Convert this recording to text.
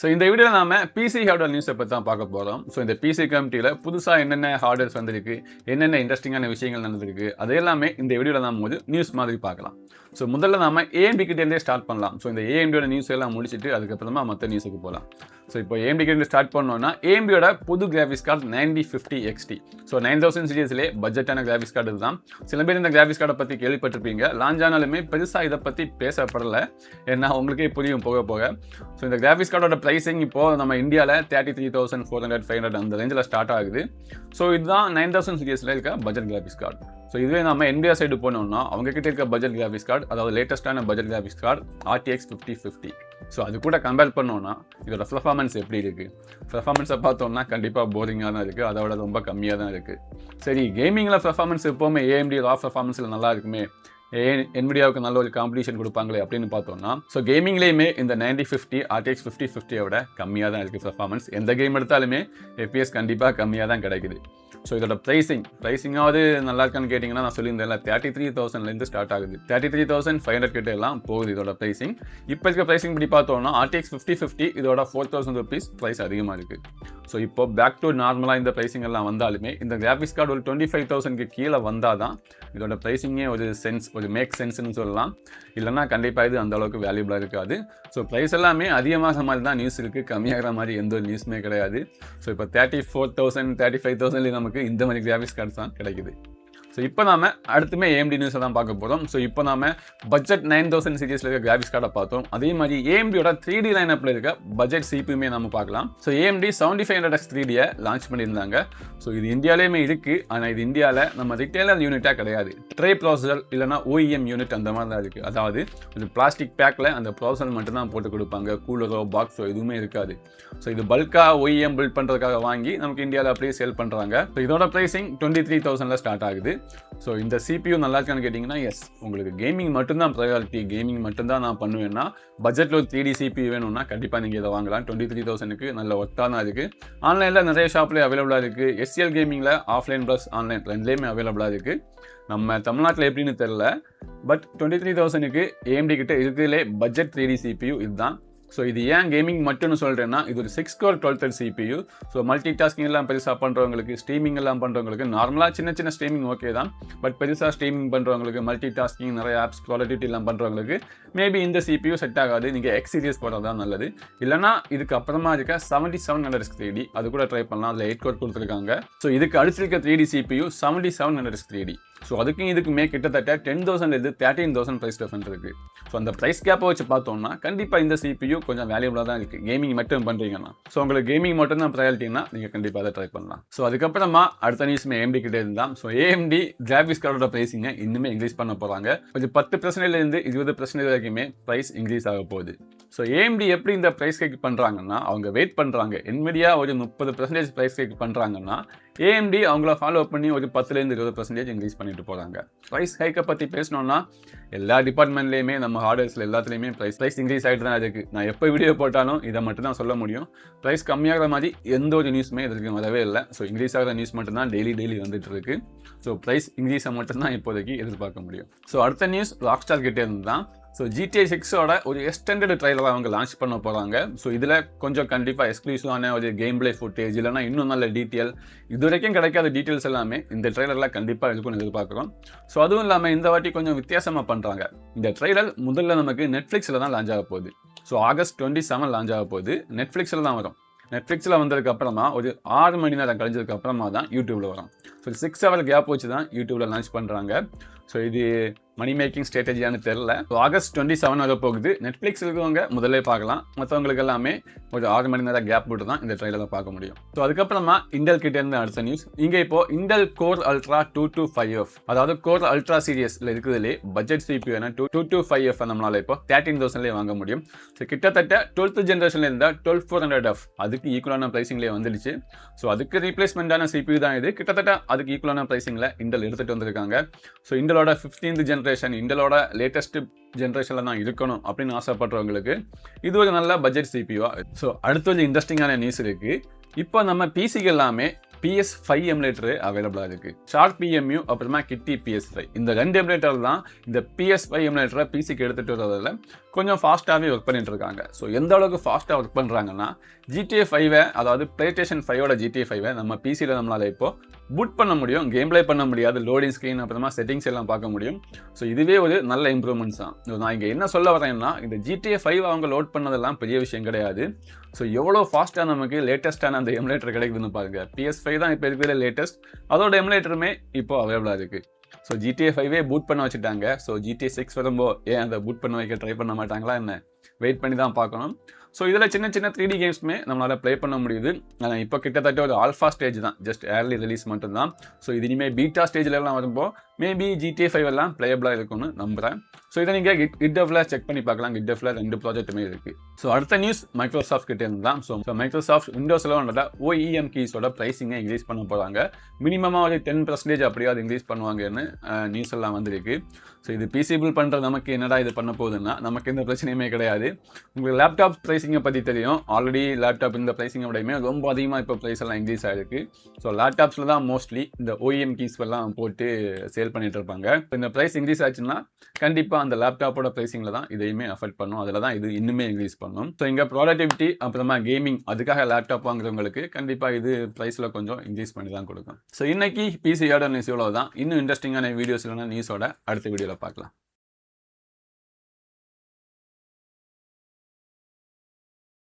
So இந்த வீடியோவில் நாம பிசி ஹார்ட்வேர் நியூஸை பற்றி தான் பார்க்க போகிறோம். ஸோ இந்த பிசி கமிட்டியில் புதுசாக என்னென்ன ஹார்ட்வேர்ஸ் வந்திருக்கு, என்னென்ன இன்ட்ரெஸ்டிங்கான விஷயங்கள் நடந்திருக்கு, அது எல்லாமே இந்த வீடியோவில் நாம் ஒரு நியூஸ் மாதிரி பார்க்கலாம். ஸோ முதல்ல நாம ஏஎம்டி கிட்டேருந்தே ஸ்டார்ட் பண்ணலாம். ஸோ இந்த ஏஎம்டியோட நியூஸ் எல்லாம் முடிச்சுட்டு அதுக்கப்புறமா மற்ற நியூஸுக்கு போகலாம். ஸோ இப்போ ஏஎம்டி கிட்டே ஸ்டார்ட் பண்ணோம்னா ஏஎம்டியோட புது கிராஃபிக்ஸ் கார்டு 9050 XT. ஸோ 9000 சீரியஸ்லேயே பட்ஜெட்டான கிராஃபிக்ஸ் கார்டு இதுதான். சில பேர் இந்த கிராஃபிக்ஸ் கார்டை பற்றி கேள்விப்பட்டிருப்பீங்க. லான்ச் ஆனாலுமே பெருசாக இதை பற்றி பேசப்படலை. ஏன்னா உங்களுக்கே புரியும் போக போக. ஸோ இந்த கிராஃபிக்ஸ் கார்டோட ப்ரைஸிங் இப்போ நம்ம இந்தியாவில் 33,400 500 அந்த ரேஞ்சில் ஸ்டார்ட் ஆகுது. ஸோ இதுதான் 9000 சீரியஸில் இருக்க பட்ஜெட் கிராஃபிக்ஸ் கார்டு. ஸோ இதுவே நம்ம இந்தியா சைடு போனோம்னா அவங்க கிட்ட இருக்க பட்ஜெட் கிராஃபிக்ஸ் கார்டு, அதாவது லேட்டஸ்டான budget graphics card RTX 5050. So அது கூட கம்பேர் பண்ணோம்னா இதோட பெர்ஃபார்மன்ஸ் எப்படி இருக்குது? பெர்ஃபார்மன்ஸை பார்த்தோம்னா கண்டிப்பாக போரிங்காக தான் இருக்குது, அதோட ரொம்ப கம்மியாக தான் இருக்குது. சரி, கேமிங்கில் பெர்ஃபார்மன்ஸ் எப்போவுமே AMD ரா பெர்ஃபார்மன்ஸில் நல்லா இருக்குமே, NVIDIAவுக்கு நல்ல ஒரு காம்படிஷன் கொடுப்பாங்களே அப்படின்னு பார்த்தோம்னா, ஸோ கேமிங்லேயுமே இந்த 9050 RTX 5050யோட கம்மியாக தான் இருக்குது பெர்ஃபார்மன்ஸ். எந்த கேம் எடுத்தாலுமே FPS கண்டிப்பாக கம்மியாக தான் கிடைக்குது. ஸோ இதோட ப்ரைஸிங்காவது நல்லா இருக்கான்னு கேட்டிங்கன்னா நான் சொல்லியிருந்தேன்ல 33,000லேருந்து ஸ்டார்ட் ஆகுது. 33,500 கிட்ட எல்லாம் போகுது இதோட ப்ரைஸிங். இப்போ இருக்க ப்ரைஸிங் படி பார்த்தோம்னா RTX 5050 இதோட 4,000 rupees ப்ரைஸ் அதிகமாக இருக்குது. ஸோ இப்போ பேக் டு நார்மலாக இந்த ப்ரைஸிங் எல்லாம் வந்தாலுமே இந்த கிராஃபிக்ஸ் கார்டு ஒரு 25,000க்கு கீழே வந்தால் தான் இதோட ப்ரைஸிங்கே ஒரு மேக் சென்ஸ்னு சொல்லலாம். இல்லைன்னா கண்டிப்பாக இது அந்த அளவுக்கு வேல்யூபிளாக இருக்காது. ஸோ ப்ரைஸ் எல்லாமே அதிகமாக மாதிரி தான் நியூஸ் இருக்குது, கம்மியாகிற மாதிரி எந்த ஒரு நியூஸுமே கிடையாது. ஸோ இப்போ 34,000 35,000 நமக்கு இந்த மாதிரி கிராஃபிக்ஸ் கார்ட்ஸ் தான் கிடைக்குது. ஸோ இப்போ நாம அடுத்துமே AMD நியூஸை தான் பார்க்க போகிறோம். ஸோ இப்போ நாம பட்ஜெட் 9000 சீரியஸில் இருக்க கிராஃபிக்ஸ் கார்டை பார்த்தோம். அதே மாதிரி AMDயோட 3D லைனப்பில் இருக்க பட்ஜெட் CPUமே நம்ம பார்க்கலாம். ஸோ AMD 7500X 3Dயை லான்ச் பண்ணியிருந்தாங்க. ஸோ இது இந்தியாவிலேயுமே இருக்குது, ஆனால் இது இந்தியாவில் நம்ம ரிட்டெயிலர் யூனிட்டாக கிடையாது. ட்ரே ப்ராசஸர் இல்லைனா OEM யூனிட் அந்த மாதிரி தான் இருக்குது. அதாவது ஒரு பிளாஸ்டிக் பேக்கில் அந்த ப்ராசஸர் மட்டும்தான் போட்டு கொடுப்பாங்க, கூலரோ பாக்ஸோ எதுவுமே இருக்காது. ஸோ இது பல்காக OEM பில்ட் பண்ணுறதுக்காக வாங்கி நமக்கு இந்தியாவில் அப்படியே சேல் பண்ணுறாங்க. ஸோ இதோட ப்ரைஸிங் 23,000ல் ஸ்டார்ட் ஆகுது. ஸோ இந்த CPU நல்லா இருக்கான்னு கேட்டிங்கன்னா எஸ், உங்களுக்கு கேமிங் மட்டும்தான் ப்ரையாரிட்டி, கேமிங் மட்டும்தான் நான் பண்ணுவேன்னா பட்ஜெட்டில் ஒரு 3D CPU வேணும்னா கண்டிப்பாக நீங்கள் இதை வாங்கலாம். 23,000க்கு நல்ல ஒர்த்தாக தான் இருக்குது. ஆன்லைனில் நிறைய ஷாப்லேயே அவைலபிளாக இருக்குது. SCL கேமிங்கில் ஆஃப்லைன் ப்ளஸ் ஆன்லைன் ரெண்டுலேயுமே அவைலபிளாக இருக்குது. நம்ம தமிழ்நாட்டில் எப்படின்னு தெரில, பட் 23,000க்கு AMD கிட்ட இருக்கிறதுலே பட்ஜெட் 3D CPU இதுதான். ஸோ இது ஏன் கேமிங் மட்டும்னு சொல்கிறேன்னா இது ஒரு 6 core 12 thread CPU. So multi tasking எல்லாம் பெருசாக பண்ணுறவங்களுக்கு, ஸ்ட்ரீமிங் எல்லாம் பண்ணுறவங்களுக்கு, நார்மலாக சின்ன ஸ்ட்ரீமிங் ஓகே தான், பட் பெருசாக ஸ்ட்ரீமிங் பண்ணுறவங்களுக்கு, மல்டி டாஸ்கிங் நிறைய ஆப்ஸ் ப்ராடக்டிவிட்டி எல்லாம் பண்ணுறவங்களுக்கு மேபி இந்த CPU செட் ஆகாது. நீங்கள் X சீரிஸ் போடுறது தான் நல்லது. இல்லைனா இதுக்கு அப்புறமா இருக்க 7700X 3D அது கூட ட்ரை பண்ணலாம். அதில் 8 core கொடுத்துருக்காங்க. ஸோ இதுக்கு அடுத்திருக்க 3D CPU 7700X 3D. So அதுக்கும் இதுக்குமே கிட்டத்தட்ட 10,000 13,000 ப்ரைஸ் டிஃபரன்ஸ் இருக்குது. ஸோ அந்த ப்ரைஸ் கேப்பை வச்சு பார்த்தோம்னா கண்டிப்பாக இந்த CPU கொஞ்சம் வேல்யூபிளாக தான் இருக்குது கேமிங் மட்டும் பண்ணுறீங்கன்னா. ஸோ உங்களுக்கு கேமிங் மட்டும் தான் ப்ரையாரிட்டினா நீங்கள் கண்டிப்பாக அதை ட்ரை பண்ணலாம். ஸோ அதுக்கப்புறமா அடுத்த நியூஸ்மே AMD கிட்டே இருந்தால், ஸோ AMD கிராஃபிக்ஸ் கார்டோட ப்ரைஸிங்கை இன்னுமே இன்க்ரீஸ் பண்ண போகிறாங்க. கொஞ்சம் 10% 20% வரைக்குமே ப்ரைஸ் இன்க்ரீஸ் ஆக போகுது. ஸோ AMD எப்படி இந்த ப்ரைஸ் ஹைக் பண்ணுறாங்கன்னா அவங்க வெயிட் பண்ணுறாங்க. NVIDIA ஒரு 30% ப்ரைஸ் ஹைக் பண்ணுறாங்கன்னா AMD அவங்கள ஃபாலோ பண்ணி ஒரு 10-20% இன்க்ரீஸ் பண்ணிட்டு போகிறாங்க. ப்ரைஸ் ஹைக்கை பற்றி பேசணும்னா எல்லா டிபார்ட்மெண்ட்லேயுமே நம்ம ஹார்ட்வேர்ஸில் எல்லாத்துலேயுமே ப்ரைஸ் இன்க்ரீஸ் ஆகிட்டு தான் இருக்குது. நான் எப்போ வீடியோ போட்டாலும் இதை மட்டும் தான் சொல்ல முடியும். ப்ரைஸ் கம்மியாகிற மாதிரி எந்த ஒரு நியூஸுமே இதற்கு வரவே இல்லை. ஸோ இன்க்ரீஸ் ஆகிற நியூஸ் மட்டும் தான் டெய்லி வந்துட்டு இருக்கு. ஸோ ப்ரைஸ் இன்க்ரீஸை மட்டும் தான் இப்போதைக்கு எதிர்பார்க்க முடியும். ஸோ அடுத்த நியூஸ் ராக்ஸ்டார் கிட்டே இருந்து தான். ஸோ GTA 6ஓட ஒரு எக்ஸ்டெண்டட் ட்ரைலரை அவங்க லான்ச் பண்ண போகிறாங்க. ஸோ இதில் கொஞ்சம் கண்டிப்பாக எக்ஸ்க்ளூசிவான ஒரு கேம் பிளே ஃபுட்டேஜ் இல்லைனா இன்னும் நல்ல டீட்டெயில், இது வரைக்கும் கிடைக்காத டீட்டெயில்ஸ் எல்லாமே இந்த ட்ரைலரில் கண்டிப்பாக இருக்குன்னு எதிர்பார்க்குறோம். ஸோ அதுவும் இல்லாமல் இந்த வாட்டி கொஞ்சம் வித்தியாசமாக பண்ணுறாங்க. இந்த ட்ரைலர் முதல்ல நமக்கு நெட்ஃப்ளிக்ஸில் தான் லான்ச் ஆக போகுது. ஸோ August 27 லான்ச் ஆக போகுது. நெட்ஃப்ளிக்ஸில் தான் வரும். நெட்ஃப்ளிக்ஸில் வந்ததுக்கு அப்புறமா ஒரு 6 மணி நேரம் கழிஞ்சதுக்கு அப்புறமா தான் யூடியூப்பில் வரும். ஸோ 6 hour கேப் வச்சு தான் யூடியூப்பில் லான்ச் பண்ணுறாங்க. ஸோ இது மணி மேக்கிங் ஸ்ட்ராட்டஜியானு தெரில. August 27 வர போகுது. நெட்ஃப்ளிக்ஸ் இருக்கவங்க முதல்ல பார்க்கலாம், மற்றவங்களுக்கு எல்லாமே ஒரு 6 மணி நேரம் கேப் போட்டு தான் இந்த ட்ரைலரை பார்க்க முடியும். ஸோ அதுக்கப்புறமா இன்டெல் கிட்டே இருந்து அடுத்த நியூஸ். இங்கே இப்போ இன்டெல் கோர் அல்ட்ரா 225F, அதாவது கோர் அல்ட்ரா சீரியஸில் இருக்கிறதுலே பட்ஜெட் CPU 225F நம்மளால இப்போ 13,000லேயே வாங்க முடியும். ஸோ கிட்டத்தட்ட 12th ஜென்ரேஷனில் இருந்தால் 12400F அதுக்கு ஈக்குவலான ப்ரைஸிங்லேயே வந்துடுச்சு. ஸோ அதுக்கு ரீப்ளேஸ்மெண்ட்டான CPU தான் இது. கிட்டத்தட்ட அதுக்கு ஈக்குவலான ப்ரைஸிங்கில் இன்டெல் எடுத்துகிட்டு வந்திருக்காங்க. ஸோ இன்டெலோட 15th ஜென்ரேஷன், இன்டெலோட லேட்டஸ்ட் ஜென்ரேஷனில் தான் இருக்கணும் அப்படின்னு ஆசைப்படுறவங்களுக்கு இது ஒரு நல்ல பட்ஜெட் CPU. ஸோ அடுத்து ஒரு இன்ட்ரெஸ்டிங்கான நியூஸ் இருக்குது. இப்போ நம்ம பிசிக்கு எல்லாமே PS5 எமுலேட்டர் அவைலபிளாக இருக்குது. ஷார்ப் PMU அப்புறமா கிட்டி PS5 இந்த 2 எமுலேட்டர் தான் இந்த PS5 எமுலேட்டரை பிசிக்கு எடுத்துகிட்டு வரதில் கொஞ்சம் ஃபாஸ்ட்டாகவே ஒர்க் பண்ணிட்டு இருக்காங்க. ஸோ எந்த அளவுக்கு ஃபாஸ்ட்டாக ஒர்க் பண்ணுறாங்கன்னா GTA 5 அதாவது PlayStation 5ஓட GTA 5 நம்ம பிசியில் நம்மளால் இப்போ பூட் பண்ண முடியும், கேம் ப்ளே பண்ண முடியாது, லோடிங் ஸ்க்ரீன் அப்புறமா செட்டிங்ஸ் எல்லாம் பார்க்க முடியும். ஸோ இதுவே ஒரு நல்ல இம்ப்ரூவ்மெண்ட்ஸ் தான். நான் இங்கே என்ன சொல்ல வரேன்னா இந்த GTA 5 அவங்க லோட் பண்ணதெல்லாம் பெரிய விஷயம் கிடையாது. ஸோ எவ்வளோ ஃபாஸ்ட்டாக நமக்கு லேட்டஸ்ட்டான அந்த எமுலேட்டர் கிடைக்குதுன்னு பாருங்கள். PS5 தான் இப்போ இருக்கிற லேட்டஸ்ட், அதோட எமுலேட்டருமே இப்போ அவைலபிளாக இருக்குது. ஸோ GTA 5 பூட் பண்ண வச்சுட்டாங்க. ஸோ GTA 6 வரும்போது ஏன் அதை பூட் பண்ண வைக்க ட்ரை பண்ண மாட்டாங்களா என்ன, வெயிட் பண்ணி தான் பார்க்கணும். ஸோ இதில் சின்ன சின்ன 3D கேம்ஸுமே நம்மளால் ப்ளே பண்ண முடியுது. ஆனால் இப்போ கிட்டத்தட்ட ஒரு ஆல்ஃபா ஸ்டேஜ் தான், ஜஸ்ட் ஏர்லி ரிலீஸ் மட்டும்தான். ஸோ இது இனிமேல் பீட்டா ஸ்டேஜ்லலாம் வரும்போது மேபி GTA 5 எல்லாம் ப்ளேயபிளாக இருக்கும்னு நம்புகிறேன். ஸோ இதை நீங்கள் GitHubல செக் பண்ணி பார்க்கலாம். GitHubல 2 ப்ராஜெக்ட்டுமே இருக்குது. ஸோ அடுத்த நியூஸ் மைக்ரோசாஃப்ட் கிட்டே இருந்து தான். ஸோ மைக்ரோசாஃப்ட் விண்டோஸில் வந்தத OEM கீஸோட ப்ரைஸிங்கை இன்க்ரீஸ் பண்ண போகிறாங்க. மினிமமாக ஒரு 10% அப்படியாவது இன்க்ரீஸ் பண்ணுவாங்கன்னு நியூஸ் எல்லாம் வந்திருக்கு. ஸோ இது பீசிபிள் பண்ணுற நமக்கு என்னடா இது பண்ண போகுதுன்னா நமக்கு எந்த பிரச்சனையுமே கிடையாது. உங்களுக்கு லேப்டாப் ப்ரைஸிங்கை பற்றி தெரியும். ஆல்ரெடி லேப்டாப் இந்த ப்ரைஸிங்கை விடையுமே ரொம்ப அதிகமாக இப்போ ப்ரைஸ் எல்லாம் இன்க்ரீஸ் ஆகிருக்கு. ஸோ லேப்டாப்ஸில் தான் மோஸ்ட்லி இந்த OEM கீஸ் எல்லாம் போட்டு சேல் பண்ணிட்டு இருப்பாங்க. இந்த ப்ரைஸ் இன்க்ரீஸ் ஆச்சுன்னா கண்டிப்பாக அந்த லேப்டாப்போட ப்ரைஸிங்கில் தான் இதையுமே அஃபெக்ட் பண்ணும். அதில் தான் இது இன்னுமே இன்க்ரீஸ் பண்ணும். ஸோ இங்கே ப்ராடக்டிவிட்டி அப்புறமா கேமிங் அதுக்காக லேப்டாப் வாங்குறவங்களுக்கு கண்டிப்பாக இது ப்ரைஸில் கொஞ்சம் இன்க்ரீஸ் பண்ணி தான் கொடுக்கும். ஸோ இன்னைக்கு பிசி ஹார்ட்வேர் நியூஸ் இவ்வளோ தான். இன்னும் இன்ட்ரெஸ்டிங்கான வீடியோஸ் இல்லைனா நியூஸோட அடுத்த வீடியோவில் பார்க்கலாம்.